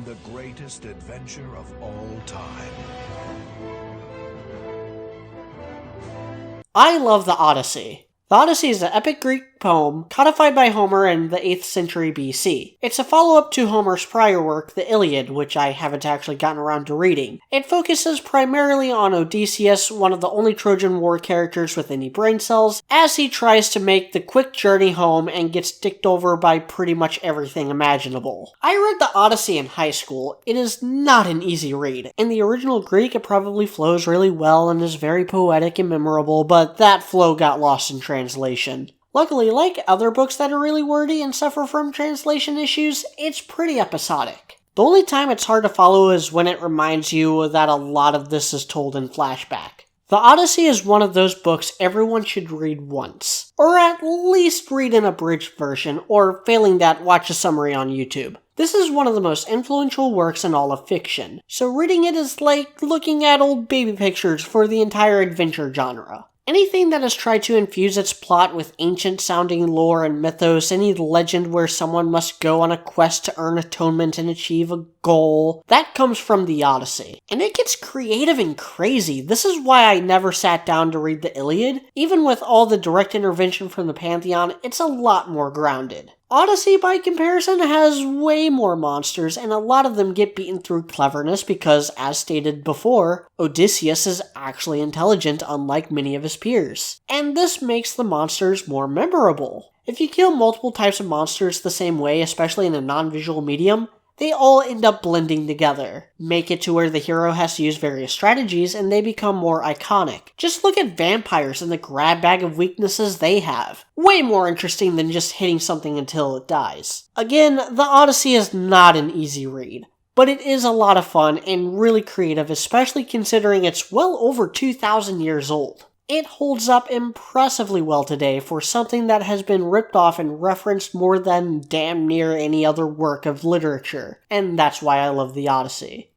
the greatest adventure of all time. I love the Odyssey. The Odyssey is an epic Greek poem codified by Homer in the 8th century BC. It's a follow-up to Homer's prior work, the Iliad, which I haven't actually gotten around to reading. It focuses primarily on Odysseus, one of the only Trojan War characters with any brain cells, as he tries to make the quick journey home and gets dicked over by pretty much everything imaginable. I read the Odyssey in high school. It is not an easy read. In the original Greek, it probably flows really well and is very poetic and memorable, but that flow got lost in translation. Luckily, like other books that are really wordy and suffer from translation issues, it's pretty episodic. The only time it's hard to follow is when it reminds you that a lot of this is told in flashback. The Odyssey is one of those books everyone should read once, or at least read an abridged version, or failing that, watch a summary on YouTube. This is one of the most influential works in all of fiction, so reading it is like looking at old baby pictures for the entire adventure genre. Anything that has tried to infuse its plot with ancient-sounding lore and mythos, any legend where someone must go on a quest to earn atonement and achieve a goal, that comes from the Odyssey. And it gets creative and crazy. This is why I never sat down to read the Iliad. Even with all the direct intervention from the Pantheon, it's a lot more grounded. Odyssey, by comparison, has way more monsters, and a lot of them get beaten through cleverness because, as stated before, Odysseus is actually intelligent unlike many of his peers. And this makes the monsters more memorable. If you kill multiple types of monsters the same way, especially in a non-visual medium, they all end up blending together. Make it to where the hero has to use various strategies and they become more iconic. Just look at vampires and the grab bag of weaknesses they have. Way more interesting than just hitting something until it dies. Again, the Odyssey is not an easy read, but it is a lot of fun and really creative, especially considering it's well over 2,000 years old. It holds up impressively well today for something that has been ripped off and referenced more than damn near any other work of literature, and that's why I love the Odyssey.